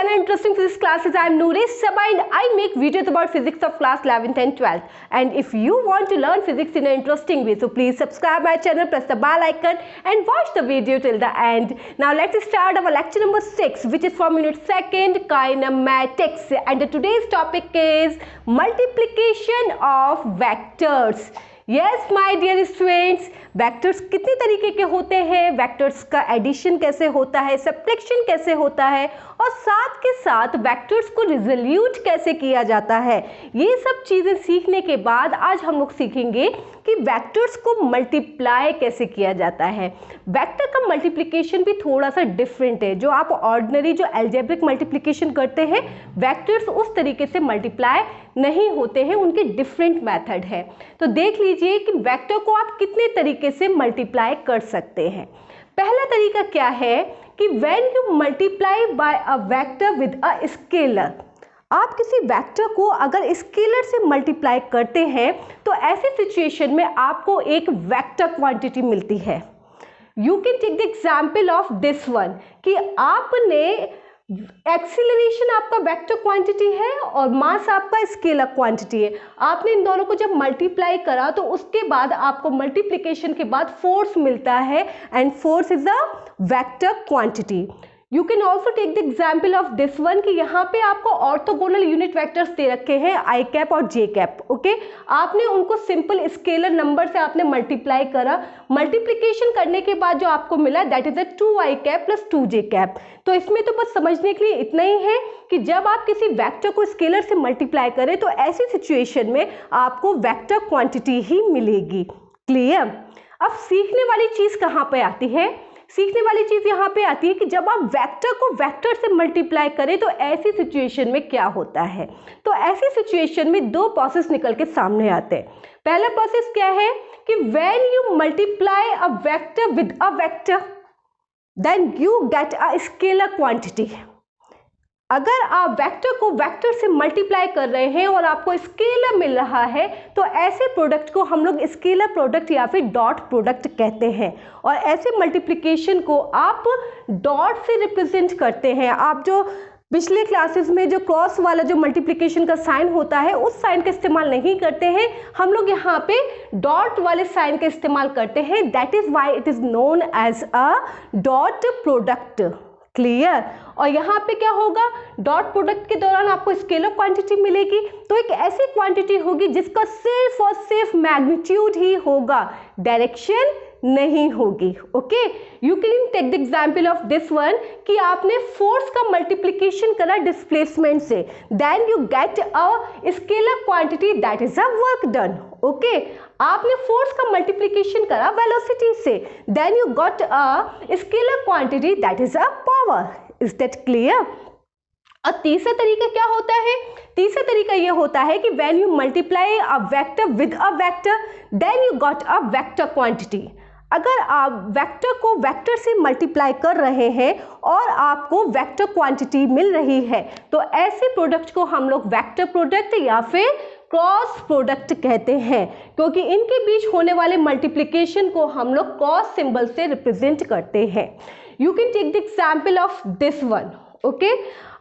channel Interesting Physics Classes. I am Nuresh Sabha and I make videos about physics of class 11th and 12th. And if you want to learn physics in an interesting way, so please subscribe my channel, press the bell icon and watch the video till the end. Now let's start our lecture number 6, which is from unit 2nd, kinematics. And today's topic is multiplication of vectors. Yes, my dear students, vectors कितने तरीके के होते हैं, vectors का addition कैसे होता है, subtraction कैसे होता है और साथ के साथ वेक्टर्स को रिजोल्यूट कैसे किया जाता है, ये सब चीज़ें सीखने के बाद आज हम लोग सीखेंगे कि वेक्टर्स को मल्टीप्लाई कैसे किया जाता है। वेक्टर का मल्टीप्लिकेशन भी थोड़ा सा डिफरेंट है। जो आप ऑर्डिनरी जो अलजेब्रिक मल्टीप्लिकेशन करते हैं, वेक्टर्स उस तरीके से मल्टीप्लाई नहीं होते हैं, उनके डिफरेंट मेथड है। तो देख लीजिए कि वेक्टर को आप कितने तरीके से मल्टीप्लाई कर सकते हैं। पहला तरीका क्या है कि when you multiply by a vector with a scalar, आप किसी वेक्टर को अगर स्केलर से मल्टीप्लाई करते हैं तो ऐसी सिचुएशन में आपको एक वेक्टर क्वांटिटी मिलती है। You can take the example of this one कि आपने एक्सीलरेशन आपका वेक्टर क्वांटिटी है और मास आपका स्केलर क्वांटिटी है। आपने इन दोनों को जब मल्टीप्लाई करा तो उसके बाद आपको मल्टीप्लिकेशन के बाद फोर्स मिलता है and force is a vector quantity. You can also take the example of this one कि यहाँ पे आपको ऑर्थोगोनल यूनिट वेक्टर्स दे रखे हैं आई कैप और जे कैप। ओके, आपने उनको सिंपल स्केलर नंबर से आपने मल्टीप्लाई करा, मल्टीप्लिकेशन करने के बाद जो आपको मिला that is a 2i cap plus 2j cap. तो इसमें तो बस समझने के लिए इतना ही है कि जब आप किसी वेक्टर को स्केलर से मल्टीप्लाई करें तो ऐसी सिचुएशन में आपको वेक्टर क्वांटिटी ही मिलेगी। क्लियर? अब सीखने वाली चीज कहाँ पे आती है? सीखने वाली चीज यहाँ पे आती है कि जब आप वेक्टर को वेक्टर से मल्टीप्लाई करें तो ऐसी सिचुएशन में क्या होता है। तो ऐसी सिचुएशन में दो प्रोसेस निकल के सामने आते हैं। पहला प्रोसेस क्या है कि when you multiply a vector with a vector then you get a scalar quantity. अगर आप वेक्टर को वेक्टर से मल्टीप्लाई कर रहे हैं और आपको स्केलर मिल रहा है तो ऐसे प्रोडक्ट को हम लोग स्केलर प्रोडक्ट या फिर डॉट प्रोडक्ट कहते हैं। और ऐसे मल्टीप्लिकेशन को आप डॉट से रिप्रेजेंट करते हैं। आप जो पिछले क्लासेस में जो क्रॉस वाला जो मल्टीप्लिकेशन का साइन होता है उस साइन का इस्तेमाल नहीं करते हैं, हम लोग यहाँ पे डॉट वाले साइन का इस्तेमाल करते हैं। That is why it is known as a dot product. Clear? और यहाँ पे क्या होगा, डॉट प्रोडक्ट के दौरान आपको स्केलर क्वांटिटी मिलेगी तो एक ऐसी क्वांटिटी होगी जिसका सिर्फ और सिर्फ मैग्नीट्यूड ही होगा, डायरेक्शन नहीं होगी। Okay, you can take the example of this one कि आपने फोर्स का मल्टीप्लिकेशन करा डिस्प्लेसमेंट से, then you get a scalar quantity that is a work done. Okay, आपने फोर्स का मल्टीप्लिकेशन करा वेलोसिटी से, then you got a scalar quantity that is a power. Is that clear? और तीसरा तरीका क्या होता है? तीसरा तरीका ये होता है कि when you multiply a vector with a vector then you got a vector quantity. अगर आप वेक्टर को वेक्टर से मल्टीप्लाई कर रहे हैं और आपको वेक्टर क्वांटिटी मिल रही है तो ऐसे प्रोडक्ट को हम लोग वेक्टर प्रोडक्ट या फिर क्रॉस प्रोडक्ट कहते हैं, क्योंकि इनके बीच होने वाले मल्टीप्लिकेशन को हम लोग क्रॉस सिंबल से रिप्रेजेंट करते हैं। You can take the example of this one. Okay,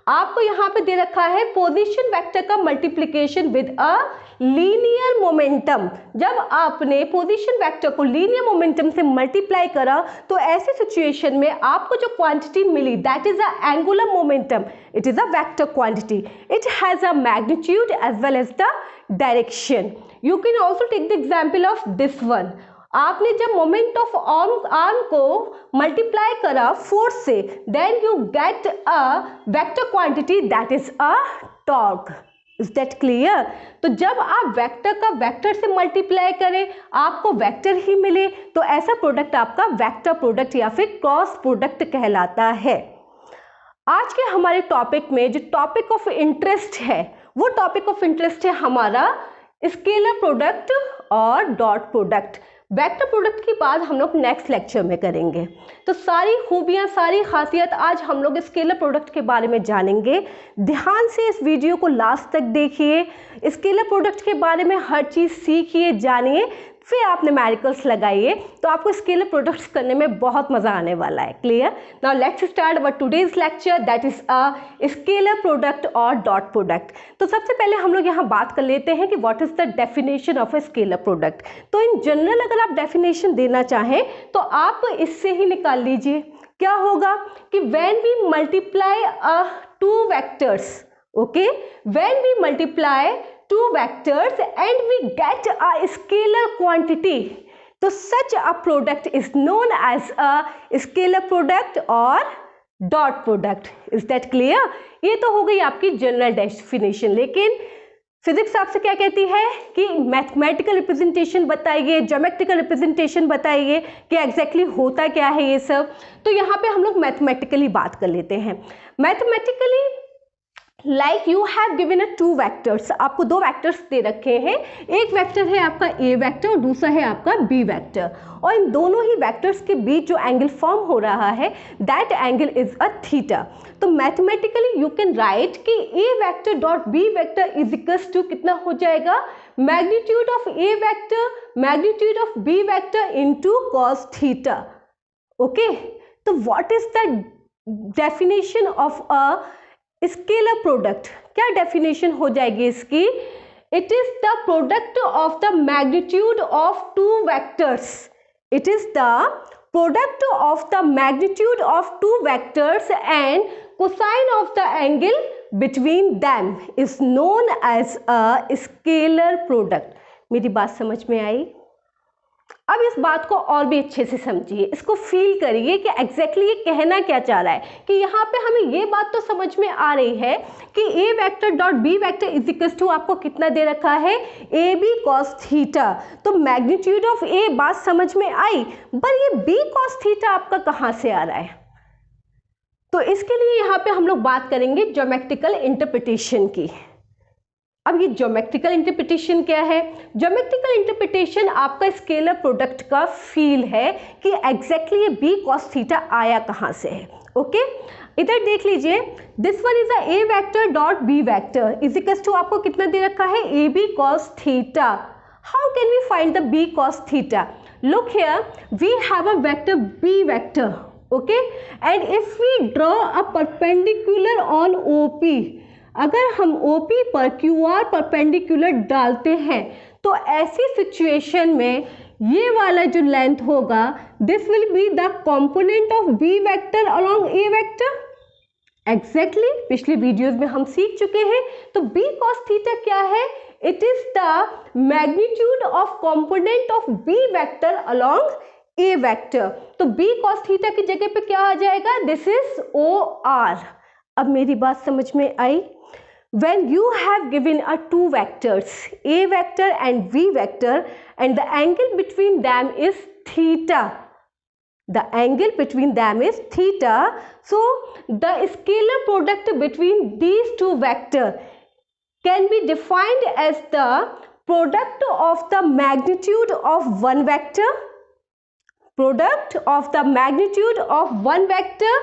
आपको यहाँ पे दे रखा है पोजीशन वेक्टर का multiplication with a linear momentum. जब आपने पोजीशन वेक्टर को लीनियर मोमेंटम से मल्टीप्लाई करा तो ऐसी सिचुएशन में आपको जो क्वांटिटी मिली that is a angular momentum, it is a vector quantity, it has a magnitude as well as the direction. You can also take the example of this one. आपने जब moment of arm को multiply करा force से then you get a vector quantity that is a torque. Is that clear? तो जब आप vector का vector से मल्टीप्लाई करें आपको वेक्टर ही मिले तो ऐसा प्रोडक्ट आपका वेक्टर प्रोडक्ट या फिर क्रॉस प्रोडक्ट कहलाता है। आज के हमारे टॉपिक में जो टॉपिक ऑफ इंटरेस्ट है वो टॉपिक ऑफ इंटरेस्ट है हमारा स्केलर प्रोडक्ट और डॉट प्रोडक्ट। वेक्टर प्रोडक्ट की बात हम लोग नेक्स्ट लेक्चर में करेंगे। तो सारी खूबियाँ सारी खासियत आज हम लोग स्केलर प्रोडक्ट के बारे में जानेंगे। ध्यान से इस वीडियो को लास्ट तक देखिए, स्केलर प्रोडक्ट के बारे में हर चीज़ सीखिए, जानिए, फिर आप न्यूमेरिकल्स लगाइए, तो आपको स्केलर प्रोडक्ट्स करने में बहुत मजा आने वाला है। Clear? Now let's start our today's lecture, that is a scalar product और डॉट प्रोडक्ट। तो सबसे पहले हम लोग यहाँ बात कर लेते हैं कि what is the definition of a scalar product. तो इन जनरल अगर आप डेफिनेशन देना चाहें तो आप इससे ही निकाल लीजिए। क्या होगा कि when we multiply two vectors, okay, when we multiply two vectors and we get a scalar quantity, तो such a product is known as a scalar product or dot product. Is that clear? ये तो हो गई आपकी general definition, लेकिन physics आपसे क्या कहती है कि मैथमेटिकल रिप्रेजेंटेशन बताइए, ज्योमेट्रिकल रिप्रेजेंटेशन बताइए कि एग्जैक्टली होता क्या है ये सब। तो यहाँ पे हम लोग मैथमेटिकली बात कर लेते हैं। Mathematically like you have given a two vectors, आपको दो वैक्टर्स दे रखे हैं। एक वेक्टर है आपका ए वेक्टर और दूसरा है आपका बी वेक्टर, और इन दोनों ही वेक्टर्स के बीच जो एंगल फॉर्म हो रहा है that angle is a theta. तो मैथमेटिकली यू कैन राइट कि A vector dot B vector is equals to कितना हो जाएगा, magnitude of A vector magnitude of B vector into cos theta. Okay, तो what is the definition of a scalar product? क्या definition हो जाएगी इसकी? It is the product of the magnitude of two vectors. It is the product of the magnitude of two vectors and cosine of the angle between them is known as a scalar product. मेरी बात समझ में आई? अब इस बात को और भी अच्छे से समझिए, इसको फील करिए कि एग्जैक्टली ये कहना क्या चाह रहा है। कि यहाँ पे हमें ये बात तो समझ में आ रही है कि A vector dot B vector is equal to आपको कितना दे रखा है, ए बी कॉस थीटा। तो मैग्नीट्यूड ऑफ ए बात समझ में आई, पर ये बी कॉस थीटा आपका कहाँ से आ रहा है? तो इसके लिए यहाँ पे हम लोग बात करेंगे ज्योमेट्रिकल इंटरप्रिटेशन की। अब ये ज्योमेट्रिकल इंटरप्रिटेशन क्या है? ज्योमेट्रिकल इंटरप्रिटेशन आपका स्केलर प्रोडक्ट का फील है कि एग्जैक्टली ये बी कॉस थीटा आया कहाँ से है। ओके, इधर देख लीजिए, this one is a A vector dot B vector is equals to आपको कितना दे रखा है, A B cos theta. How can we find the B cos theta? Look here, we have a vector B vector, okay, and if we draw a perpendicular on OP, अगर हम OP पर QR perpendicular डालते हैं तो ऐसी situation में ये वाला जो लेंथ होगा this will be the component of B vector along A vector. Exactly पिछले वीडियोस में हम सीख चुके हैं। तो B cos थीटा क्या है? It is the magnitude of component of B vector along A vector. तो B cos थीटा की जगह पे क्या आ जाएगा? This is OR। अब मेरी बात समझ में आई? When you have given a two vectors, A vector and V vector, and the angle between them is theta. The angle between them is theta. So the scalar product between these two vectors can be defined as the product of the magnitude of one vector, product of the magnitude of one vector,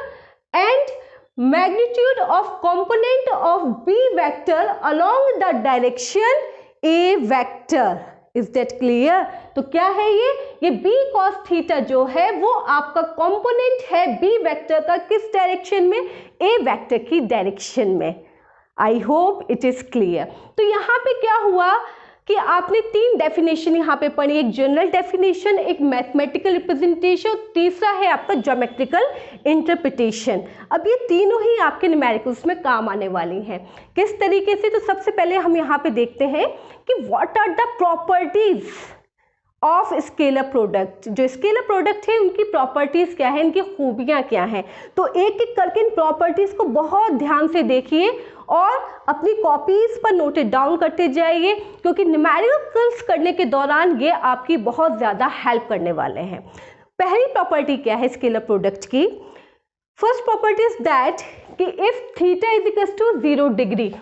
and magnitude of component of B vector along the direction A vector. Is that clear? तो क्या है ये B cos theta जो है वो आपका component है B vector का, किस डायरेक्शन में? A वेक्टर की डायरेक्शन में। आई होप इट इज क्लियर। तो यहाँ पे क्या हुआ कि आपने तीन डेफिनेशन यहाँ पे पढ़ी, एक जनरल डेफिनेशन, एक मैथमेटिकल रिप्रेजेंटेशन, तीसरा है आपका ज्योमेट्रिकल इंटरप्रिटेशन। अब ये तीनों ही आपके न्यूमेरिकल्स में काम आने वाली हैं। किस तरीके से? तो सबसे पहले हम यहाँ पे देखते हैं कि what are the properties of scalar product. जो स्केलर प्रोडक्ट है उनकी प्रॉपर्टीज क्या है, इनकी खूबियाँ क्या हैं। तो एक एक करके इन प्रॉपर्टीज को बहुत ध्यान से देखिए और अपनी कॉपीज पर नोट डाउन करते जाइए, क्योंकि न्यूमेरिकल्स करने के दौरान ये आपकी बहुत ज़्यादा हेल्प करने वाले हैं। पहली प्रॉपर्टी क्या है स्केलर प्रोडक्ट की? फर्स्ट प्रॉपर्टी इज दैट कि if theta is equal to 0 degree,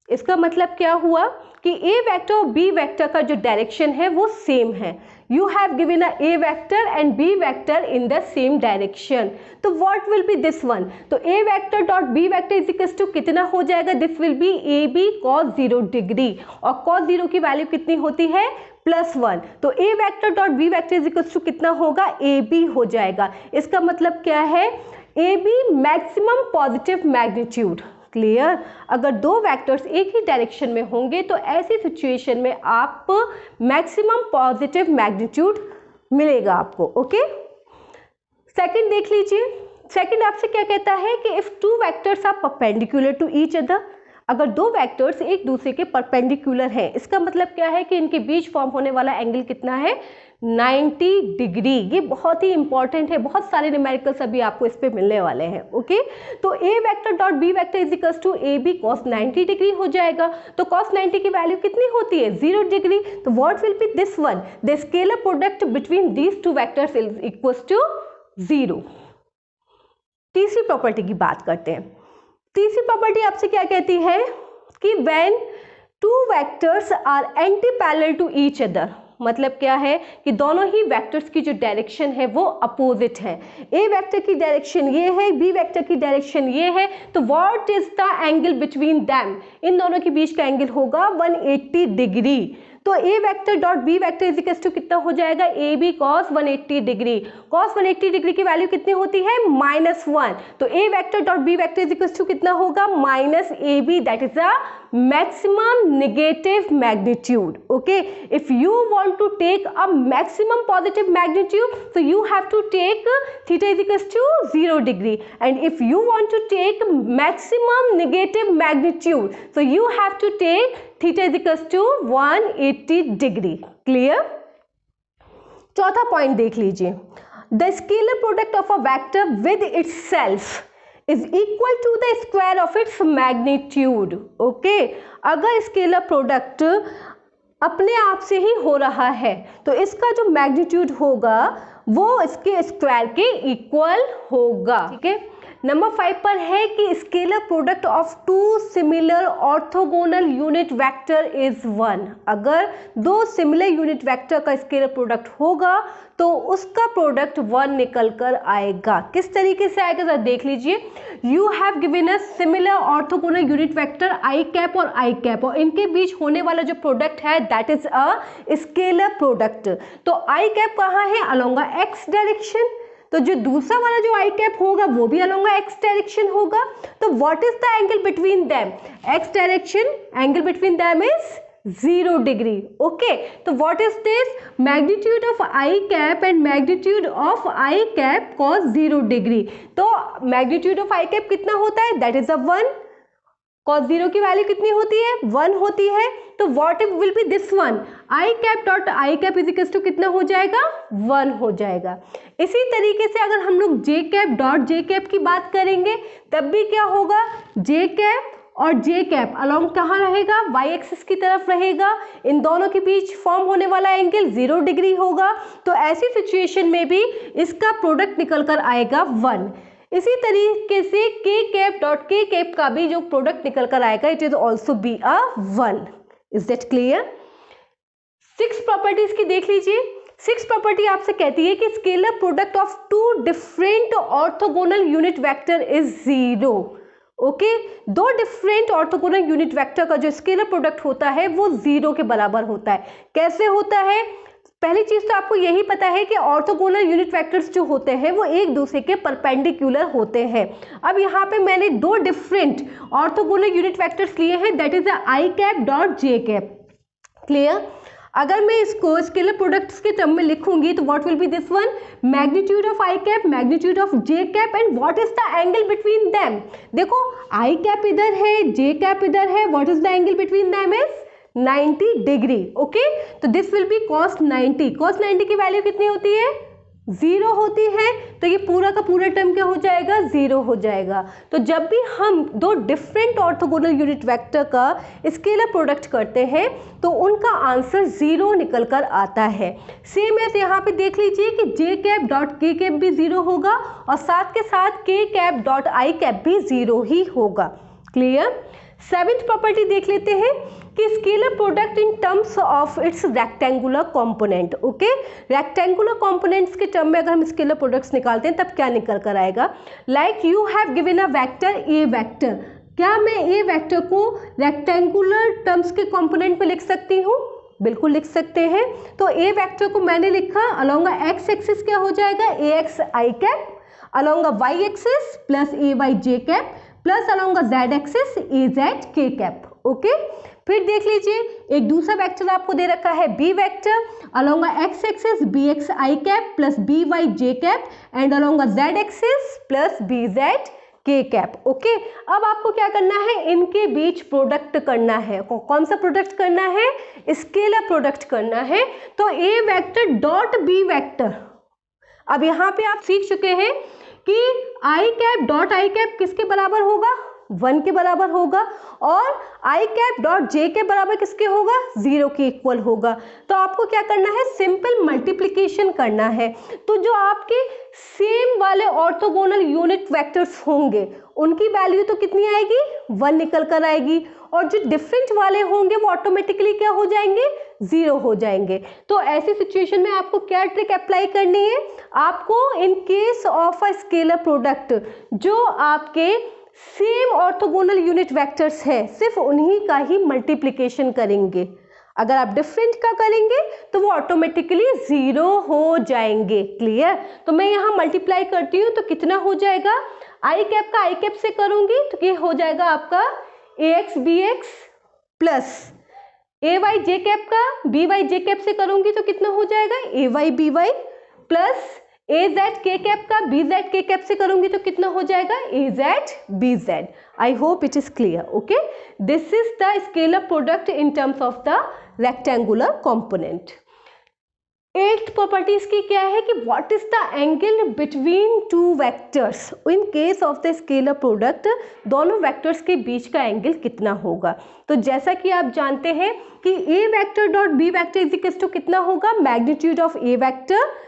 इसका मतलब क्या हुआ कि ए वेक्टर और बी वेक्टर का जो डायरेक्शन है वो सेम है। You have given a A vector and B vector in the same direction, तो what will be this one? तो A vector dot B vector is equal to कितना हो जाएगा? This will be A B cos 0 degree, और cos 0 की value कितनी होती है? +1, तो A vector dot B vector is equal to कितना होगा, ए बी हो जाएगा। इसका मतलब क्या है, A B maximum positive magnitude. Clear? अगर दो वेक्टर्स एक ही डायरेक्शन में होंगे तो ऐसी सिचुएशन में आप मैक्सिमम पॉजिटिव मैग्नीट्यूड मिलेगा आपको। ओके, सेकंड देख लीजिए। सेकंड आपसे क्या कहता है कि if two vectors are perpendicular to each other, अगर दो वेक्टर्स एक दूसरे के परपेंडिकुलर हैं, इसका मतलब क्या है कि इनके बीच फॉर्म होने वाला एंगल कितना है, 90 डिग्री। ये बहुत ही इंपॉर्टेंट है, बहुत सारे न्यूमेरिकल्स अभी आपको इस पे मिलने वाले हैं। ओके, तो A vector dot B vector is equal to A B cos 90 degree हो जाएगा। तो कॉस 90 की वैल्यू कितनी होती है, 0 डिग्री। तो what will be this one, the scalar product between these two vectors is equal to 0। तीसरी प्रॉपर्टी की बात करते हैं। तीसरी प्रॉपर्टी आपसे क्या कहती है कि when two vectors are anti parallel to each other, मतलब क्या है कि दोनों ही वेक्टर्स की जो डायरेक्शन है वो अपोजिट है। ए वेक्टर की डायरेक्शन ये है, बी वेक्टर की डायरेक्शन ये है, तो what is the angle between them, इन दोनों के बीच का एंगल होगा 180 डिग्री। तो A vector dot B vector is equal to कितना हो जाएगा, A B cos 180 degree. Cos 180 degree की वैल्यू कितनी होती है, -1। तो A vector dot B vector is equal to कितना होगा, minus A B, that is a maximum negative magnitude. Okay, if you want to take a maximum positive magnitude, so you have to take theta is equals to 0 degree, and if you want to take maximum negative magnitude, so you have to take theta is equals to 180 degree. Clear? चौथा point देख लीजिए, the scalar product of a vector with itself is equal to the square of its magnitude. Okay, अगर scalar product अपने आप से ही हो रहा है तो इसका जो मैग्नीट्यूड होगा वो इसके स्क्वायर के इक्वल होगा। ठीक है, नंबर 5 पर है कि scalar product of two similar orthogonal unit vector is 1। अगर दो सिमिलर यूनिट वेक्टर का स्केलर प्रोडक्ट होगा तो उसका प्रोडक्ट 1 निकल कर आएगा। किस तरीके से आएगा जरा देख लीजिए। You have given a similar orthogonal unit vector I cap और आई कैप, और इनके बीच होने वाला जो प्रोडक्ट है that is a scalar product. तो आई कैप कहाँ है, अलोंग एक्स डायरेक्शन, तो जो दूसरा वाला जो आई कैप होगा वो भी अलोंग एक्स डायरेक्शन होगा। तो what is the angle between them, X direction, angle between them is 0 degree. Okay, तो what is this, magnitude of I cap and magnitude of I cap cos 0 degree. तो magnitude of I cap कितना होता है, that is a 1। cos 0 की value कितनी होती है, 1 होती है। तो what will be this one, I cap dot I cap is equal to कितना हो जाएगा, 1 हो जाएगा। इसी तरीके से अगर हम लोग जे कैप डॉट जे कैप की बात करेंगे तब भी क्या होगा, जे कैप और जे कैप अलोंग कहाँ रहेगा, वाई एक्सिस की तरफ रहेगा। इन दोनों के बीच फॉर्म होने वाला एंगल 0 डिग्री होगा। तो ऐसी सिचुएशन में भी इसका प्रोडक्ट निकल कर आएगा 1। इसी तरीके से के कैप डॉट के कैप का भी जो प्रोडक्ट निकल कर आएगा it is also be a 1। Is that clear? 6 properties की देख लीजिए। 6 प्रॉपर्टी आपसे कहती है कि scalar product of two different orthogonal unit vector is 0। Okay, दो डिफरेंट ऑर्थोगोनल यूनिट वेक्टर का जो स्केलर प्रोडक्ट होता है वो 0 के बराबर होता है। कैसे होता है, पहली चीज तो आपको यही पता है कि ऑर्थोगोनल यूनिट वेक्टर्स जो होते हैं वो एक दूसरे के परपेंडिकुलर होते हैं। अब यहाँ पे मैंने दो डिफरेंट ऑर्थोगोनल यूनिट वेक्टर्स लिए हैं, that is I cap dot J cap. Clear? अगर मैं इसको स्केलर प्रोडक्ट्स के टर्म में लिखूंगी तो what will be this one, magnitude of I cap, magnitude of J cap, and what is the angle between them. देखो I cap इधर है, जे कैप इधर है, what is the angle between them is 90 degree. Okay, तो this will be cos 90। cos 90 की value कितनी होती है, 0 होती है। तो ये पूरा का पूरा टर्म क्या हो जाएगा, 0 हो जाएगा। तो जब भी हम दो डिफरेंट ऑर्थोगोनल यूनिट वेक्टर का स्केलर प्रोडक्ट करते हैं तो उनका आंसर 0 निकल कर आता है। सेम ऐसे यहाँ पे देख लीजिए कि जे कैप डॉट के कैप भी 0 होगा और साथ के साथ के कैप डॉट आई कैप भी 0 ही होगा। क्लियर? 7th प्रॉपर्टी देख लेते हैं कि scalar product in terms of its rectangular component. Okay, rectangular components के टर्म में अगर हम स्केलर प्रोडक्ट्स निकालते हैं तब क्या निकल कर आएगा, like you have given a vector A vector. क्या मैं ए वेक्टर को रेक्टेंगुलर टर्म्स के कंपोनेंट में लिख सकती हूँ? बिल्कुल लिख सकते हैं। तो ए वेक्टर को मैंने लिखा अलोंग एक्स एक्सिस क्या हो जाएगा, A X I cap, along Y axis plus A Y J cap, plus along Z axis A Z K cap. Okay, फिर देख लीजिए एक दूसरा वेक्टर आपको दे रखा है B vector, along X axis B X I cap plus B Y J cap and along Z axis plus B Z K cap. Okay, अब आपको क्या करना है, इनके बीच प्रोडक्ट करना है। कौन सा प्रोडक्ट करना है, स्केलर प्रोडक्ट करना है। तो A vector dot B vector, अब यहाँ पे आप सीख चुके हैं कि आई कैप डॉट आई कैप किसके बराबर होगा, 1 के बराबर होगा, और आई कैप डॉट जे के बराबर किसके होगा, 0 के इक्वल होगा। तो आपको क्या करना है, सिंपल मल्टीप्लिकेशन करना है। तो जो आपके सेम वाले ऑर्थोगोनल यूनिट वेक्टर्स होंगे उनकी वैल्यू तो कितनी आएगी, 1 निकल कर आएगी, और जो डिफरेंट वाले होंगे वो ऑटोमेटिकली क्या हो जाएंगे, 0 हो जाएंगे। तो ऐसी सिचुएशन में आपको क्या ट्रिक अप्लाई करनी है, आपको इन case of a scalar product जो आपके सेम ऑर्थोगोनल यूनिट वेक्टर्स है सिर्फ उन्हीं का ही मल्टीप्लिकेशन करेंगे। अगर आप डिफरेंट का करेंगे तो वो ऑटोमेटिकली 0 हो जाएंगे। क्लियर, तो मैं यहाँ मल्टीप्लाई करती हूँ तो कितना हो जाएगा, आई कैप का आई कैप से करूंगी तो ये हो जाएगा आपका A X B X plus A Y J cap का बी वाई जे कैप से करूंगी तो कितना हो जाएगा, A Y B Y plus A Z K cap का बी जेड के कैप से करूंगी तो कितना हो जाएगा, A Z B Z. I hope it is clear. Okay, this is the scalar product in terms of the rectangular component. 8th property इसकी क्या है कि what is the angle between two vectors. In case of the scalar product दोनों vectors के बीच का angle कितना होगा। तो जैसा कि आप जानते हैं कि A vector dot B vector is equal to कितना होगा, magnitude of A vector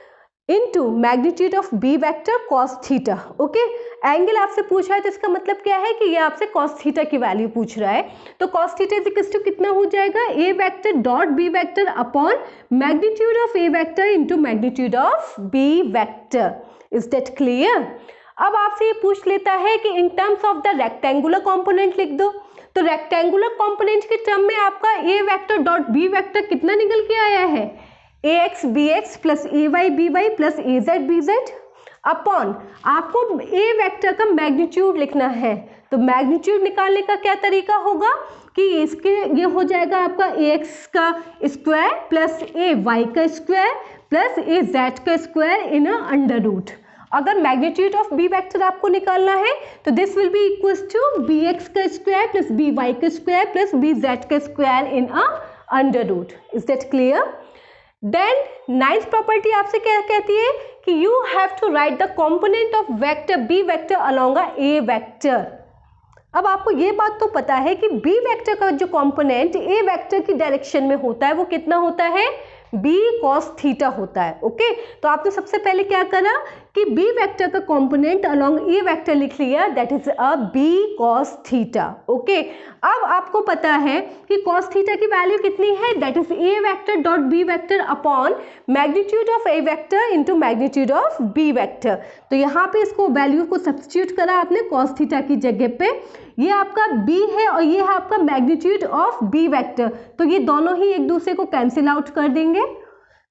into magnitude of B vector cos theta. Okay, angle आपसे पूछा है तो इसका मतलब क्या है कि ये आपसे कॉस थीटा की वैल्यू पूछ रहा है। तो cos theta is equal to कितना हो जाएगा, A vector dot B vector upon magnitude of A vector into magnitude of B vector. Is that clear. अब आपसे ये पूछ लेता है कि in terms of the rectangular component लिख दो। तो रेक्टेंगुलर कंपोनेंट के टर्म में आपका A vector dot B vector कितना निकल के आया है, A X B X plus A Y B Y plus A Z B Z upon आपको ए वेक्टर का मैग्नीट्यूड लिखना है। तो मैग्नीट्यूड निकालने का क्या तरीका होगा कि इसके ये हो जाएगा आपका ए एक्स का स्क्वायर प्लस ए वाई का स्क्वायर प्लस ए जेड का square in a under root. अगर मैग्नीट्यूड ऑफ बी वेक्टर आपको निकालना है तो this will be equals to B X का स्क्वायर प्लस बी वाई का स्क्वायर प्लस बी जेड का square in a under root. Is that clear. Then 9th property आपसे क्या कहती है कि you have to write the component of vector B vector along a A vector. अब आपको ये बात तो पता है कि बी वेक्टर का जो कंपोनेंट ए वेक्टर की डायरेक्शन में होता है वो कितना होता है, बी कॉस थीटा होता है। ओके, तो आपने सबसे पहले क्या करा कि बी वेक्टर का कंपोनेंट अलोंग ए वेक्टर लिख लिया, that is a B cos theta. Okay, अब आपको पता है कि कॉस थीटा की वैल्यू कितनी है, that is A vector dot B vector upon magnitude of A vector into magnitude of B vector. तो यहाँ पे इसको वैल्यू को सब्स्टिट्यूट करा आपने कॉस थीटा की जगह पे। ये आपका b है और ये है आपका मैग्नीट्यूड ऑफ b वेक्टर, तो ये दोनों ही एक दूसरे को कैंसिल आउट कर देंगे।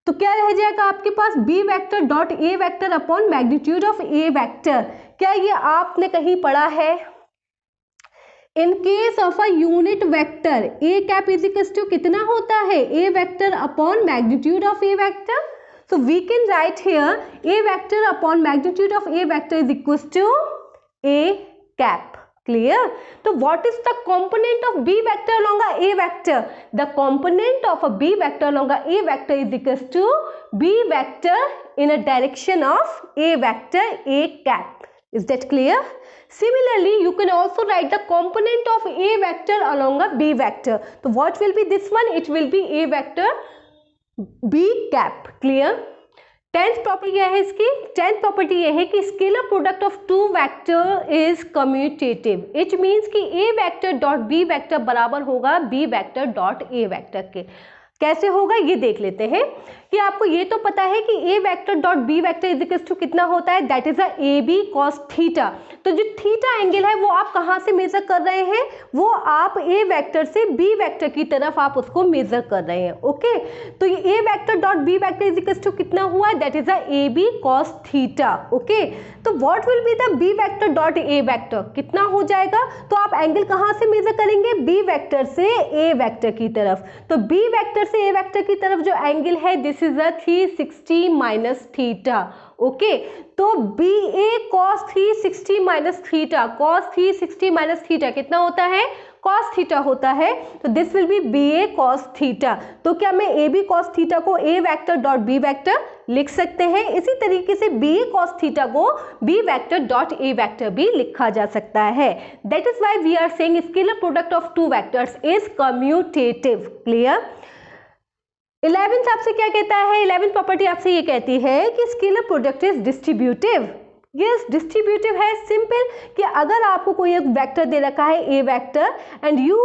तो क्या रह जाएगा आपके पास, b vector dot a vector upon magnitude of a vector. क्या ये आपने कहीं पढ़ा है, in case of a unit vector a cap is equal to कितना होता है, a vector upon magnitude of a vector. So we can write here a vector upon magnitude of a vector is equal to a cap. Clear? So what is the component of b vector along a a vector? The component of a b vector along a a vector is equals to b vector in a direction of a vector a cap. Is that clear? Similarly, you can also write the component of a vector along a b vector. So what will be this one? It will be a vector b cap. Clear? 10th property क्या है इसकी, 10th property ये है कि scalar product of two vector is commutative. It means कि A vector dot B vector बराबर होगा B vector dot A vector के। कैसे होगा ये देख लेते हैं कि आपको ये तो पता है कि A vector dot B vector is equal to कितना होता है, that is a A B cos theta. तो जो थीटा एंगल है वो आप कहाँ से मेजर कर रहे हैं, वो आप ए वेक्टर से बी वेक्टर की तरफ आप उसको मेजर कर रहे हैं। ओके, तो ये A vector dot B vector is equal to कितना हुआ, that is a A B cos theta. Okay, तो what will be the B vector dot A vector, कितना हो जाएगा। तो आप एंगल कहाँ से मेजर करेंगे, बी वेक्टर से ए वेक्टर की तरफ। तो बी वेक्टर से ए वेक्टर की तरफ जो एंगल है this is a 360 minus theta. Okay, तो B A cos 360 minus theta, cos 360 minus theta कितना होता है, कॉस थीटा होता है। तो this will be B A cos theta. तो क्या मैं ए बी कॉस थीटा को A vector dot B vector लिख सकते हैं, इसी तरीके से बी ए कॉस थीटा को B vector dot A vector भी लिखा जा सकता है। That is why we are saying scalar product of two vectors is commutative. Clear. 11th आपसे क्या कहता है, 11th प्रॉपर्टी आपसे ये कहती है कि scalar product is distributive. Yes, distributive है, सिंपल कि अगर आपको कोई एक वेक्टर दे रखा है A vector and you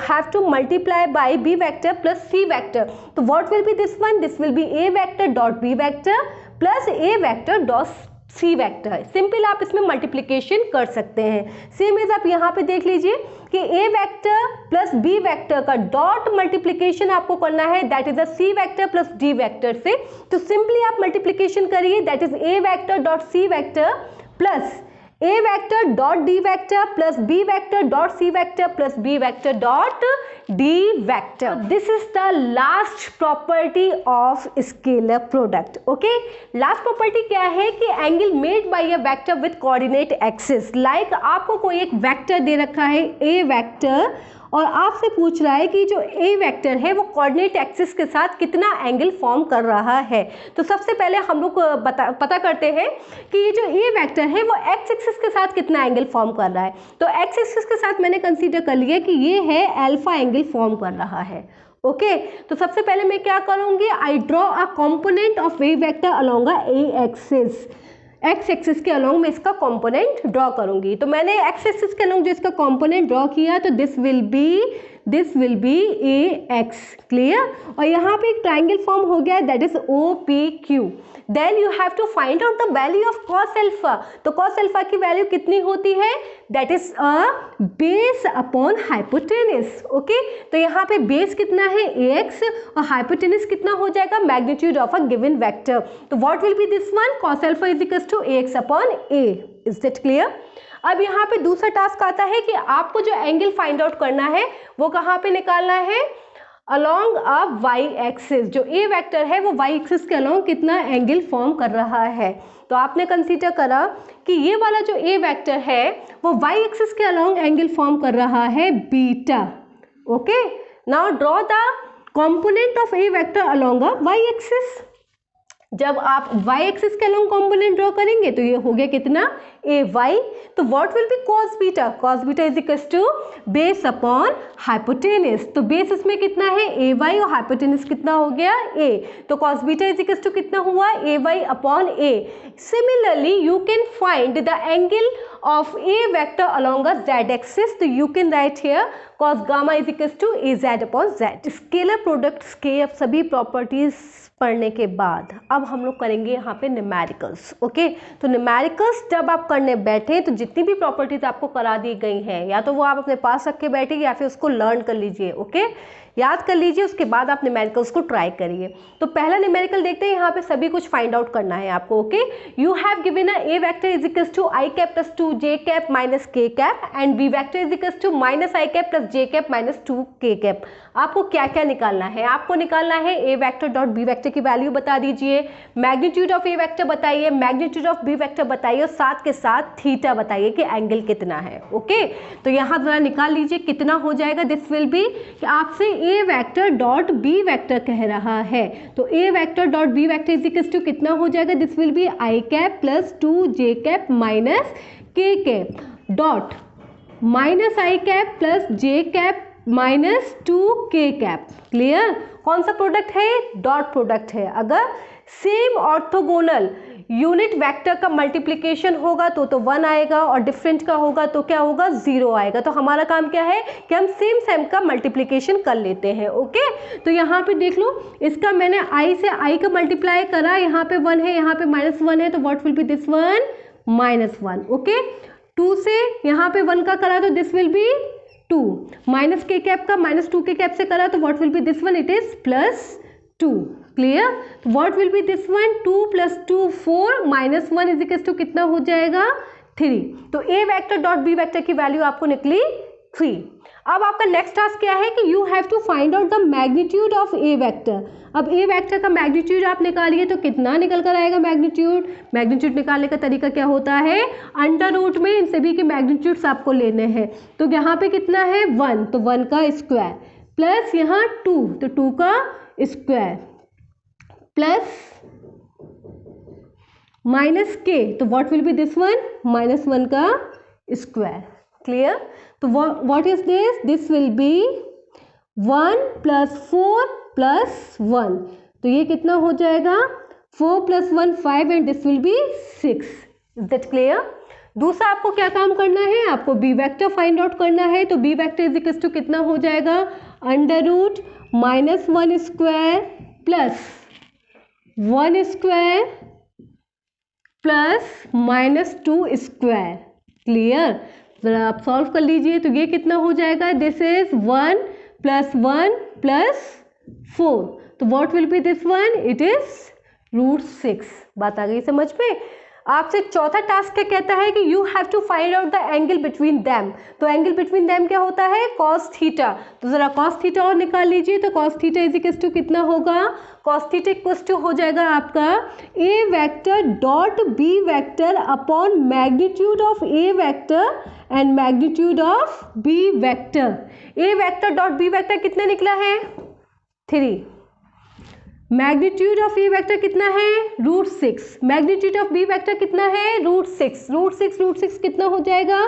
have to multiply by B vector plus C vector, तो what will be this one, this will be A vector dot B vector plus A vector dot C vector है। Simple आप इसमें multiplication कर सकते हैं। Same as आप यहाँ पे देख लीजिए कि A vector plus B vector का डॉट मल्टीप्लिकेशन आपको करना है, that is a C vector plus D vector से। तो सिंपली आप मल्टीप्लिकेशन करिए, that is A vector dot C vector plus A vector dot D vector plus B vector dot C vector plus B vector dot D vector. This is the last property of scalar product. Okay, last property क्या है कि angle made by a vector with coordinate axis. Like आपको कोई एक vector दे रखा है A vector और आपसे पूछ रहा है कि जो ए वेक्टर है वो कोऑर्डिनेट एक्सिस के साथ कितना एंगल फॉर्म कर रहा है। तो सबसे पहले हम लोग पता करते हैं कि ये जो ए वेक्टर है वो एक्स एक्सिस के साथ कितना एंगल फॉर्म कर रहा है। तो एक्स एक्सिस के साथ मैंने कंसीडर कर लिया कि ये है अल्फा एंगल फॉर्म कर रहा है। ओके, तो सबसे पहले मैं क्या करूँगी, I draw a component of A vector along A axis. X axis के अलोंग मैं इसका कंपोनेंट ड्रॉ करूंगी। तो मैंने एक्स एक्सिस के अलोंग जो इसका कंपोनेंट ड्रॉ किया, तो this will be A X. Clear. और यहाँ पे एक ट्राइंगल फॉर्म हो गया, that is O P Q. Then you have to find out the value of cos alpha. तो कॉस अल्फा की वैल्यू कितनी होती है, that is a base upon hypotenuse. Okay, तो यहाँ पे बेस कितना है ए एक्स और हाइपोटेनस कितना हो जाएगा, magnitude of a given vector. तो what will be this one, cos alpha is equal to A X upon A. Is that clear. अब यहाँ पे दूसरा टास्क आता है कि आपको जो एंगल फाइंड आउट करना है वो कहाँ पे निकालना है, अलोंग अ वाई एक्सिस। जो ए वेक्टर है वो वाई एक्सिस के अलोंग कितना एंगल फॉर्म कर रहा है। तो आपने कंसीडर करा कि ये वाला जो ए वेक्टर है वो वाई एक्सिस के अलोंग एंगल फॉर्म कर रहा है beta. Okay, now draw the component of A vector along a Y axis. जब आप y एक्सिस के अलोंग कंपोनेंट ड्रॉ करेंगे तो ये हो गया कितना, ए वाई। तो what will be cos beta, cos beta is equal to base upon hypotenuse. तो बेस इसमें कितना है ए वाई और हाइपोटेनस कितना हो गया ए। तो cos beta is equal to कितना हुआ, A Y upon A. Similarly you can find the angle of a vector along a z axis. तो you can write here cos gamma is equals to az upon z. Scalar products के अब सभी properties पढ़ने के बाद अब हम लोग करेंगे यहाँ पे न्यूमेरिकल्स। ओके, तो न्यूमेरिकल्स जब आप करने बैठे तो जितनी भी प्रॉपर्टीज आपको करा दी गई हैं या तो वो आप अपने पास रख के बैठे या फिर उसको लर्न कर लीजिए। ओके, याद कर लीजिए, उसके बाद आप न्यूमेरिकल्स को ट्राई करिए। तो पहला न्यूमेरिकल देखते हैं, यहाँ पे सभी कुछ फाइंड आउट करना है आपको। Okay, you have given a A vector is equals to I cap plus 2 J cap minus K cap and B vector is equals to minus I cap plus J cap minus 2 K cap. आपको क्या क्या निकालना है, आपको निकालना है A vector dot B vector की value बता दीजिए, मैग्नीट्यूड ऑफ ए वेक्टर बताइए, मैग्नीट्यूड ऑफ बी वेक्टर बताइए और साथ के साथ थीटा बताइए कि एंगल कितना है। ओके, तो यहाँ जरा निकाल लीजिए कितना हो जाएगा। दिस विल बी आपसे A vector dot B vector कह रहा है, तो A vector dot B vector is equal to कितना हो जाएगा, this will be I cap plus 2 J cap minus K cap dot minus I cap plus J cap minus 2 K cap. Clear. कौन सा product है? Dot product है। अगर same orthogonal unit vector का multiplication होगा तो 1 आएगा, और डिफरेंट का होगा तो क्या होगा? 0 आएगा। तो हमारा काम क्या है कि हम सेम सेम का मल्टीप्लिकेशन कर लेते हैं। ओके, तो यहाँ पे देख लो, इसका मैंने i से i का मल्टीप्लाई करा, यहाँ पे 1 है, यहाँ पे -1 है, तो what will be this one? -1। Okay, 2 से यहाँ पे 1 का करा तो this will be 2, minus K cap का -2 के कैप से करा तो what will be this one? It is +2। Clear? तो what will be this one? 2 + 2 4, -1 is equal to कितना हो जाएगा? 3। तो A vector dot B vector की वैल्यू आपको निकली 3। अब आपका नेक्स्ट टास्क क्या है कि you have to find out the magnitude of A vector. अब ए वेक्टर का मैग्नीट्यूड आप निकालिए तो कितना निकल कर आएगा मैग्नीट्यूड? मैग्नीट्यूड निकालने का तरीका क्या होता है? अंडर रूट में इन सभी के मैग्नीट्यूड्स आपको लेने हैं। तो यहाँ पे कितना है? 1, तो 1 का स्क्वायर, प्लस यहाँ 2, तो 2 का स्क्वायर, प्लस माइनस के, तो what will be this one? -1 का स्क्वायर। क्लियर? तो what is this? This will be 1 + 4 + 1, तो ये कितना हो जाएगा? 4 + 1 5 and this will B 6। Is that clear? दूसरा आपको क्या काम करना है? आपको बी वेक्टर फाइंड आउट करना है। तो B vector is equal to कितना हो जाएगा? √-1² plus 1 square plus -2 square. Clear? जरा आप सॉल्व कर लीजिए तो ये कितना हो जाएगा? दिस इज 1 + 1 + 4, तो what will be this one? It is √6। बात आ गई समझ में? आपसे चौथा टास्क क्या कहता है कि you have to find out the angle between them. तो एंगल बिटवीन दैम क्या होता है? cos theta. तो जरा cos थीटा और निकाल लीजिए। तो cos theta is equal to कितना होगा? cos थीटा इक्वल टू हो जाएगा आपका A vector dot B vector upon magnitude of A vector and magnitude of B vector. A vector dot B vector कितना निकला है? 3। मैग्नीट्यूड ऑफ ए वेक्टर कितना है? √6। मैग्नीट्यूड ऑफ बी वेक्टर कितना है? √6। √6 कितना हो जाएगा?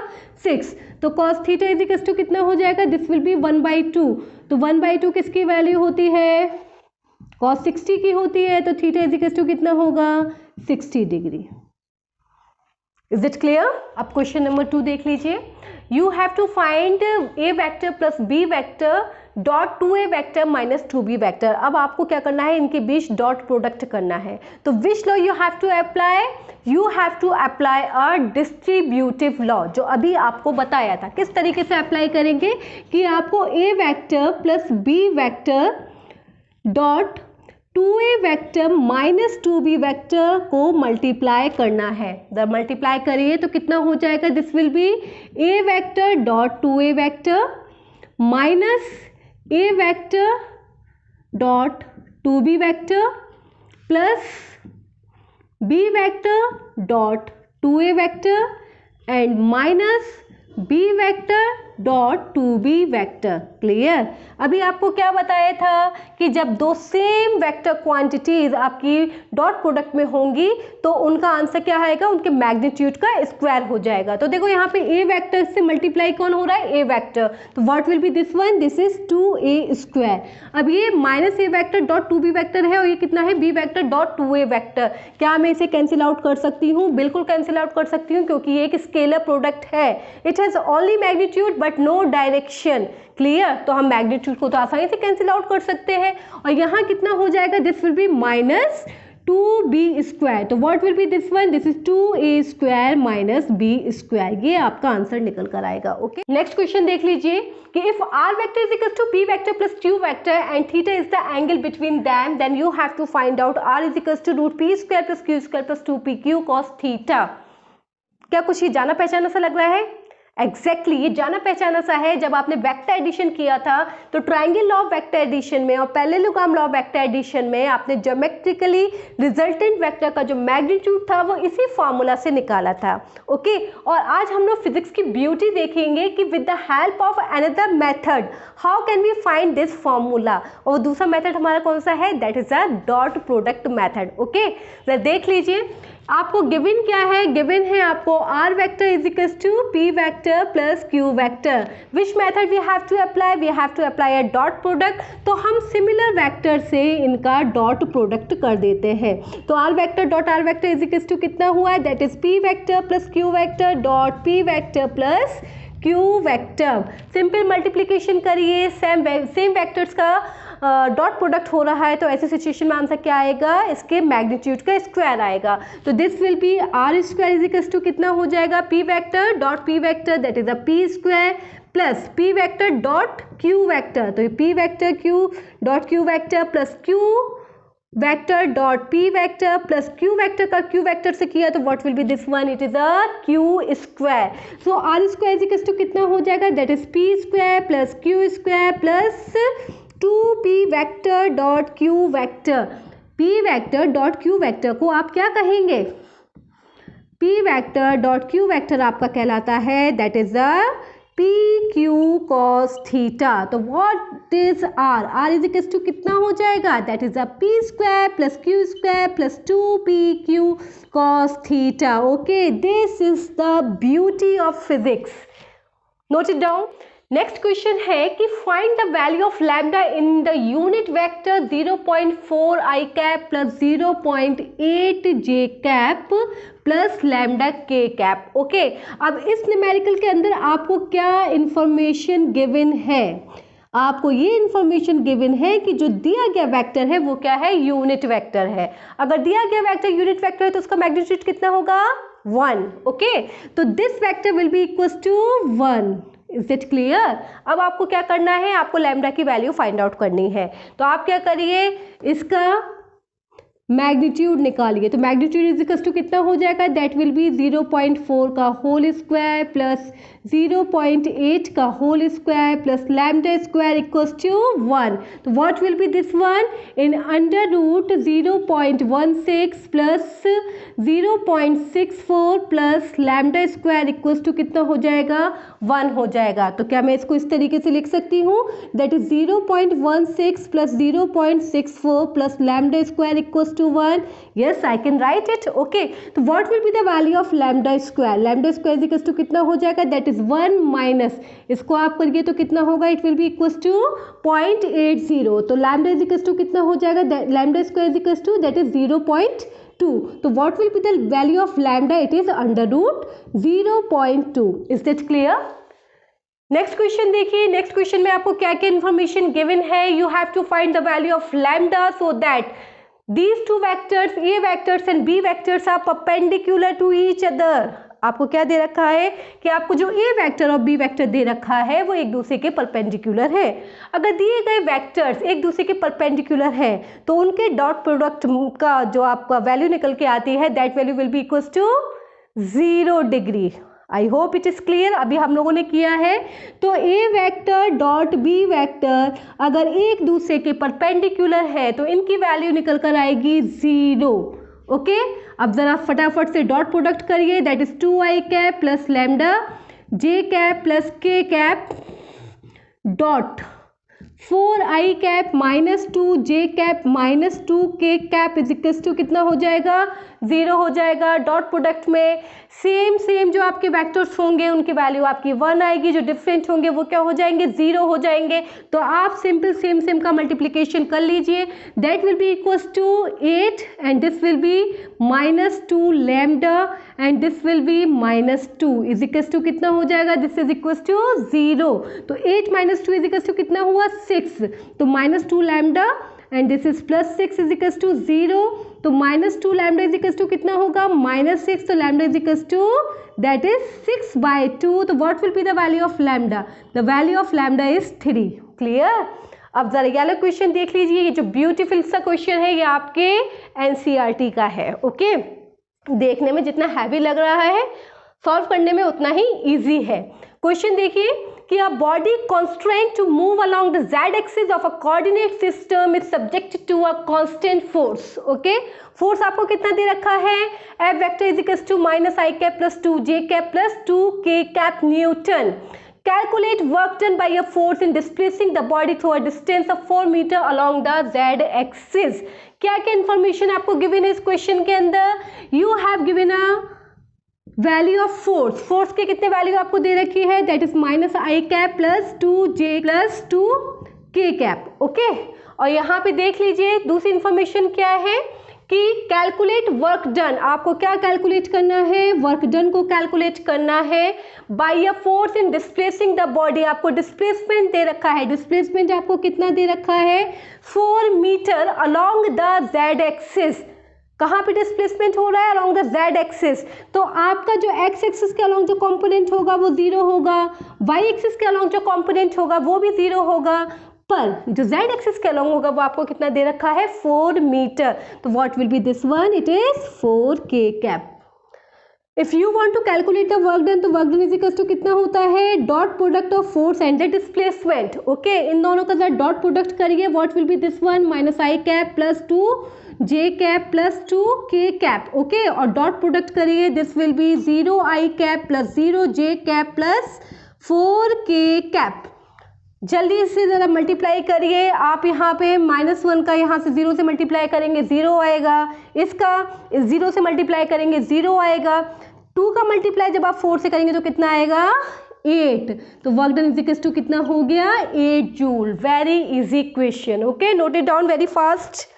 6। तो cos theta is equal to कितना हो जाएगा? This will be 1/2। तो 1/2 किसकी वैल्यू होती है? cos 60 की होती है। तो थीटा इज इक्वल टू कितना होगा? 60 डिग्री। Is it clear? अब क्वेश्चन नंबर 2 देख लीजिए। You have to find A vector plus B vector dot 2a vector minus 2b vector. अब आपको क्या करना है? इनके बीच डॉट प्रोडक्ट करना है। तो which law you have to apply? You have to apply a distributive law, जो अभी आपको बताया था। किस तरीके से अप्लाई करेंगे कि आपको a vector plus b vector dot 2a vector minus 2b vector को मल्टीप्लाई करना है। जब मल्टीप्लाई करिए तो कितना हो जाएगा? This will B a vector dot 2a vector minus a vector dot 2b vector plus b vector dot 2a vector and minus b vector dot 2b vector. Clear? अभी आपको क्या बताया था कि जब दो सेम वेक्टर क्वांटिटीज आपकी dot product में होंगी तो उनका आंसर क्या आएगा? उनके मैग्नीट्यूड का स्क्वायर हो जाएगा। तो देखो यहाँ पे a वेक्टर से मल्टीप्लाई कौन हो रहा है? a vector. तो what will be this one? This is 2a²। अब ये minus a vector dot 2b vector है और ये कितना है? b vector dot 2a vector. क्या मैं इसे कैंसिल आउट कर सकती हूँ? बिल्कुल कैंसिल आउट कर सकती हूँ, क्योंकि ये एक स्केलर प्रोडक्ट है। It has only magnitude but no direction. Clear? तो हम मैग्नीट्यूड को तो आसानी से कैंसिल आउट कर सकते हैं। और यहाँ कितना हो जाएगा? This will be minus 2b²। तो what will be this one? This is 2a² minus b²। ये आपका आंसर निकल कर आएगा। ओके, नेक्स्ट क्वेश्चन देख लीजिए कि if r vector is equal to b vector plus q vector and theta is the angle between them, then you have to find out r is equal to √p² plus q² plus 2pq cos theta. क्या कुछ ये जाना पहचाना सा लग रहा है? Exactly ये जाना पहचाना सा है। जब आपने वेक्टर एडिशन किया था तो triangle law of vector addition में और parallelogram law of vector addition में आपने ज्योमेट्रिकली रिजल्टेंट वेक्टर का जो मैग्नीट्यूड था वो इसी फॉर्मूला से निकाला था। ओके, और आज हम लोग फिजिक्स की ब्यूटी देखेंगे कि with the help of another method how can we find this formula. और दूसरा मेथड हमारा कौन सा है? That is a dot product method. Okay, देख लीजिए आपको गिवन क्या है? गिवन है आपको r vector is equal to p vector vector plus q vector. Which method we have to apply? We have to apply a dot product. तो हम similar vector से इनका डॉट प्रोडक्ट कर देते हैं. तो r vector dot r vector is equal to कितना हुआ? That is p vector plus q vector dot p vector plus q vector. Simple multiplication करिए, सेम वेक्टर्स का डॉट प्रोडक्ट हो रहा है, तो ऐसे सिचुएशन में आंसर क्या आएगा? इसके मैग्नीट्यूड का स्क्वायर आएगा. तो this will be R square is equal to कितना हो जाएगा? p vector dot p vector that is a p square plus p vector dot q vector. तो p vector q dot q vector plus q vector dot p vector plus q vector का q vector से किया तो what will be this one? It is a q square. So r square is equal to कितना हो जाएगा? That is p square plus q square plus 2p vector dot q vector. p vector dot q vector को आप क्या कहेंगे? p vector dot q vector आपका कहलाता है that is a p q cos theta. तो what is r? r is equal to कितना हो जाएगा? That is a p square plus q square plus 2p q cos theta. Okay, this is the beauty of physics. Note it down. Next question है कि find the value of lambda in the unit vector 0.4 i cap plus 0.8 j cap plus lambda k cap. Okay, अब इस numerical के अंदर आपको क्या information given है? आपको ये इंफॉर्मेशन गिवन है कि जो दिया गया वेक्टर है वो क्या है? यूनिट वेक्टर है. अगर दिया गया वेक्टर यूनिट वेक्टर है तो उसका मैग्नीट्यूड कितना होगा? 1. ओके, तो this vector will be equal to 1. Is it clear? अब आपको क्या करना है? आपको लैम्डा की वैल्यू फाइंड आउट करनी है. तो आप क्या करिए? इसका मैग्नीट्यूड निकालिए. तो मैग्नीट्यूड इज इक्वल टू कितना हो जाएगा? दैट विल बी 0.4 का होल स्क्वायर प्लस 0.8 का whole square plus lambda square equals to 1. तो what will be this one? In under root 0.16 plus 0.64 plus lambda square equals to कितना हो जाएगा? 1 हो जाएगा. तो क्या मैं इसको इस तरीके से लिख सकती हूँ? That is 0.16 plus 0.64 plus lambda square equals to 1. Yes, I can write it. Okay, तो what will be the value of lambda square? Lambda square is equal to कितना हो जाएगा? That is 1 minus, इसको आप करिए तो कितना होगा? It will be equal to 0.80. तो lambda is equal to कितना हो जाएगा? Lambda square is equal to that is 0.2. तो what will be the value of lambda? It is under root 0.2. Is that clear? Next question देखिए. Next question में आपको क्या क्या इन्फॉर्मेशन गिवन है? You have to find the value of lambda so that these two vectors a vectors and b vectors are perpendicular to each other. आपको क्या दे रखा है कि आपको जो a वेक्टर और b वेक्टर दे रखा है वो एक दूसरे के परपेंडिकुलर है. अगर दिए गए वेक्टर्स एक दूसरे के परपेंडिकुलर है तो उनके डॉट प्रोडक्ट का जो आपका वैल्यू निकल के आती है that value will be equal to 0 degree. I hope it is clear. अभी हम लोगों ने किया है. तो A vector dot B vector अगर एक दूसरे के परपेंडिकुलर है तो इनकी वैल्यू निकल कर आएगी 0. ओके, अब ज़रा फटाफट से डॉट प्रोडक्ट करिए. That is 2i cap plus lambda J cap plus K cap dot 4i cap minus 2j cap minus 2k cap is equal to कितना हो जाएगा? 0 हो जाएगा. डॉट प्रोडक्ट में सेम जो आपके वेक्टर्स होंगे उनकी वैल्यू आपकी 1 आएगी, जो डिफरेंट होंगे वो क्या हो जाएंगे? 0 हो जाएंगे. तो आप सिंपल सेम का मल्टीप्लिकेशन कर लीजिए. That will be equals to 8 and this will be minus 2 lambda and this will be minus 2 is equals to कितना हो जाएगा? This is equals to 0. तो 8 माइनस 2 इज इक्वल्स टू कितना हुआ? 6. तो minus 2 lambda and this is plus 6 is equals to 0. तो minus 2 lambda is equals to कितना होगा? माइनस 6. तो lambda is equals to that is 6/2. तो what will be the value of lambda? The value of lambda is 3. Clear? अब जरा ये वाला question देख लीजिए. ये जो ब्यूटीफुल सा क्वेश्चन है ये आपके एनसीईआरटी का है. ओके, देखने में जितना हैवी लग रहा है सॉल्व करने में उतना ही इजी है. क्वेश्चन देखिए कि a body constrained to move along the z-axis of a coordinate system is subjected to a constant force. Okay, force आपको कितना दे रखा है? F vector is equals to minus I cap plus 2j cap plus 2k cap Newton. Calculate work done by a force in displacing the body through a distance of 4 meter along the z-axis. क्या क्या information आपको given है इस question के अंदर? You have given a value of force, force के कितने value आपको दे रखी है, that is minus I cap plus 2j plus 2k cap, okay. और यहाँ पे देख लीजिए दूसरी इंफॉर्मेशन क्या है कि कैलकुलेट वर्क डन, आपको क्या कैलकुलेट करना है, वर्क डन को कैलकुलेट करना है by a force in displacing the body, आपको डिस्प्लेसमेंट दे रखा है, डिस्प्लेसमेंट आपको कितना दे रखा है 4 metre along the Z axis, कहाँ पे डिस्प्लेसमेंट हो रहा है अलोंग द जेड एक्सिस, तो आपका जो एक्स एक्सिस के अलोंग जो कंपोनेंट होगा वो 0 होगा, वाई एक्सिस के अलोंग जो कंपोनेंट होगा वो भी 0 होगा, पर जो जेड एक्सिस के अलोंग होगा वो आपको कितना दे रखा है 4 मीटर, तो what will be this one, it is 4k cap. If you want to calculate the work done, तो work done is equal to कितना होता है dot product of force and the displacement, okay. इन दोनों का जरा dot product करिए, what will be this one, minus I cap plus 2j cap plus 2k cap, okay. और डॉट प्रोडक्ट करिए, this will be 0 I cap plus 0j cap plus 4k cap. जल्दी से ज़रा मल्टीप्लाई करिए आप, यहाँ पे -1 का यहाँ से 0 से मल्टीप्लाई करेंगे 0 आएगा, इसका 0 से मल्टीप्लाई करेंगे 0 आएगा, 2 का मल्टीप्लाई जब आप 4 से करेंगे तो कितना आएगा 8, तो work done is equal to कितना हो गया 8 joule. Very easy question, okay, note it down very fast.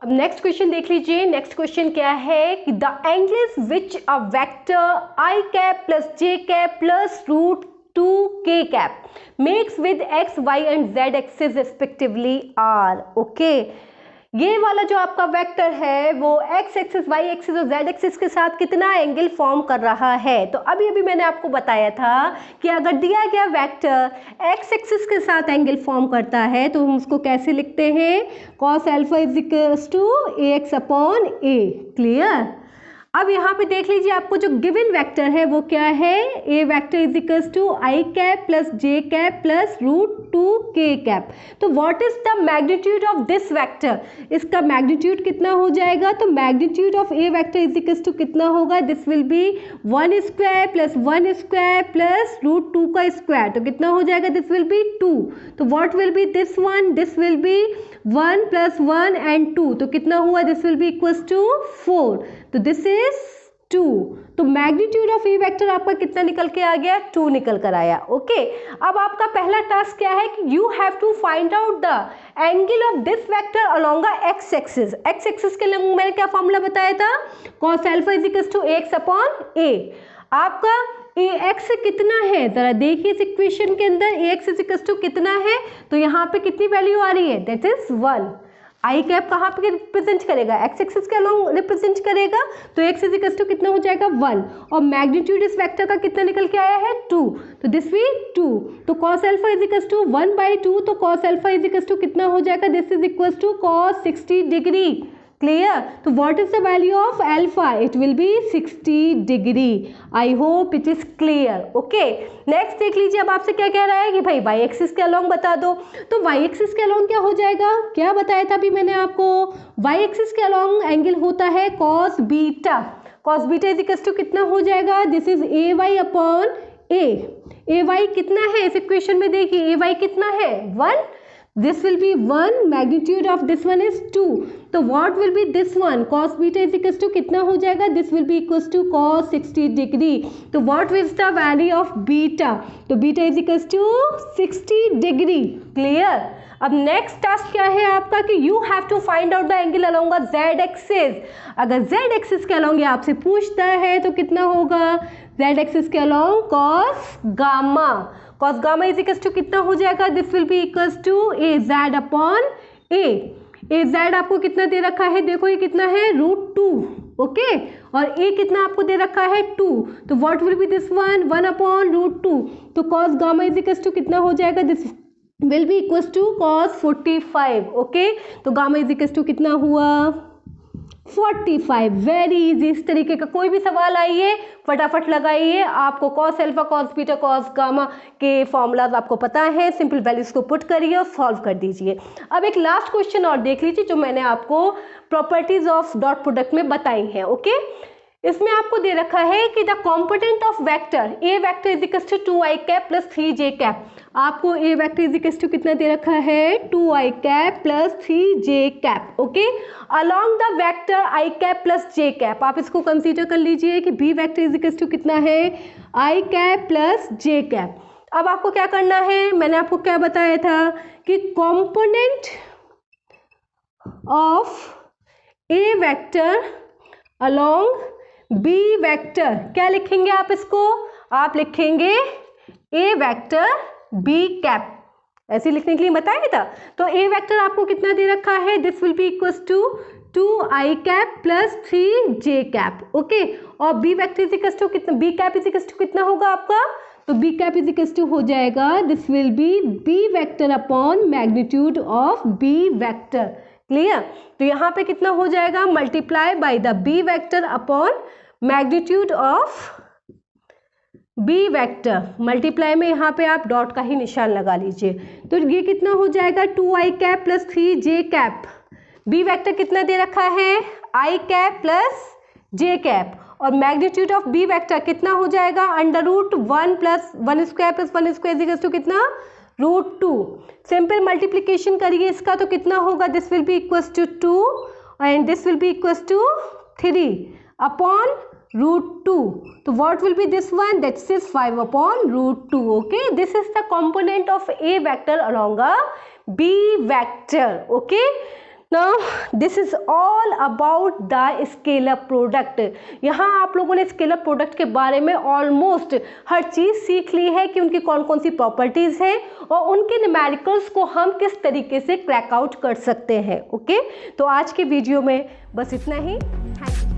अब नेक्स्ट क्वेश्चन देख लीजिए, नेक्स्ट क्वेश्चन क्या है कि the angles which a vector I cap plus j cap plus √2k cap makes with x, y एंड z axis respectively are, okay. ये वाला जो आपका वेक्टर है वो x एक्सिस, y एक्सिस और z एक्सिस के साथ कितना एंगल फॉर्म कर रहा है, तो अभी अभी मैंने आपको बताया था कि अगर दिया गया वेक्टर x एक्सिस के साथ एंगल फॉर्म करता है तो हम उसको कैसे लिखते हैं, cos alpha is equals to ax upon a, clear. अब यहाँ पे देख लीजिए आपको जो गिवन वेक्टर है वो क्या है, A vector is equals to I cap plus J cap plus √2k cap, तो what is the magnitude of this vector, इसका मैग्नीट्यूड कितना हो जाएगा, तो magnitude of A vector is equals to कितना होगा, this will be 1 square plus 1 square plus √2 का square, तो कितना हो जाएगा, दिस विल बी 2, तो what will be this one, this will be 1 + 1 and 2, तो कितना हुआ, this will be equals to 4, तो दिस इज 2, तो मैग्नीट्यूड ऑफ ए वेक्टर आपका कितना निकल के आ गया 2 निकल कर आया, ओके। अब आपका पहला टास्क क्या है कि you have to find out the angle of this vector along X axis, X axis के लिए मैंने क्या फॉर्मूला बताया था, cos alpha is equal to ax upon a, आपका ax कितना है जरा देखिए इस इक्वेशन के अंदर, ax इज इक्वल टू कितना है, तो यहाँ पे कितनी वैल्यू आ रही है, दैट इज 1, आई कैप कहाँ पे रिप्रेजेंट करेगा, एक्स एक्सिस के अलोंग रिप्रेजेंट करेगा, तो एक्स इज इक्वल टू कितना हो जाएगा 1, और मैग्नीट्यूड इस वेक्टर का कितना निकल के आया है 2, तो दिस वी 2, तो cos alpha is equal to 1/2, तो cos alpha is equal to कितना हो जाएगा, this is equal to cos 60 degree, clear. तो what is the value of alpha, it will be 60 degree, I hope it is clear, okay. Next देख लीजिए, अब आपसे क्या कह रहा है कि भाई वाई एक्सिस के अलोंग बता दो, तो वाई एक्सिस के अलोंग क्या हो जाएगा, क्या बताया था अभी मैंने आपको, वाई एक्सिस के अलोंग एंगल होता है cos beta, cos beta is equal to कितना हो जाएगा, this is A Y upon A Y कितना है इस इक्वेशन में देखिए, ए वाई कितना है 1, this will be 1, magnitude of this one is 2, तो what will be this one, cos beta is equals to कितना हो जाएगा, this will be equals to cos 60 degree, तो what is the value of beta, तो beta is equals to 60 degree, clear। अब next task क्या है आपका कि you have to find out the angle along the Z axis, अगर Z axis के along ये आपसे पूछता है तो कितना होगा, जेड एक्सिस के along cos gamma is equal to कितना हो जाएगा, this will be equal to A Z upon A Z आपको कितना दे रखा है, देखो ये कितना है √2, ओके, और ए कितना आपको दे रखा है 2, तो what will be this one 1 upon √2, तो cos gamma is equal to कितना हो जाएगा, this will be equal to cos 45, okay, तो गामा इज इक्वल टू कितना हुआ 45, वेरी इजी। इस तरीके का कोई भी सवाल आइए फटाफट लगाइए, आपको cos alpha cos beta cos gamma के फॉर्मूलाज आपको पता है, सिंपल वैल्यूज को पुट करिए और सॉल्व कर दीजिए। अब एक लास्ट क्वेश्चन और देख लीजिए जो मैंने आपको प्रॉपर्टीज ऑफ डॉट प्रोडक्ट में बताई हैं, ओके। इसमें आपको दे रखा है कि the component of vector A vector is equal to 2i cap plus 3j cap. आपको A vector is equal to कितना दे रखा है 2i cap plus 3j cap. Okay, along the vector i cap plus j cap आप इसको consider कर लीजिए कि B vector is equal to कितना है i cap plus j cap. अब आपको क्या करना है, मैंने आपको क्या बताया था कि component of A vector along B vector, क्या लिखेंगे आप इसको, आप लिखेंगे ए वेक्टर बी कैप, ऐसे लिखने के लिए बताया था। तो ए वेक्टर आपको कितना दे रखा है, this will be equals to 2i cap plus 3j cap. Okay, और B vector is equals to कितना, B cap is equals to कितना होगा आपका, तो B cap is equals to हो जाएगा this will be B vector upon magnitude of B vector. Clear, तो यहाँ पे कितना हो जाएगा, multiply by the B vector upon magnitude of B vector, multiply में यहाँ पे आप डॉट का ही निशान लगा लीजिए। तो ये कितना हो जाएगा 2i cap plus 3j cap. B vector कितना दे रखा है i cap plus j cap, और मैग्नीट्यूड ऑफ बी वेक्टर कितना हो जाएगा under root 1 plus 1 square plus 1 square equals to कितना √2। सिंपल मल्टीप्लिकेशन करिए इसका तो कितना होगा, this will be equals to 2 and this will be equals to 3 upon √2। तो what will be this one, that is 5 upon √2. okay, this is the component of a vector along a b vector. okay, now this is all about the scalar product। यहाँ आप लोगों ने scalar product के बारे में almost हर चीज़ सीख ली है कि उनकी कौन कौन सी प्रॉपर्टीज़ हैं और उनके न्यूमेरिकल्स को हम किस तरीके से क्रैक आउट कर सकते हैं। ओके, तो आज के वीडियो में बस इतना ही। Thank you.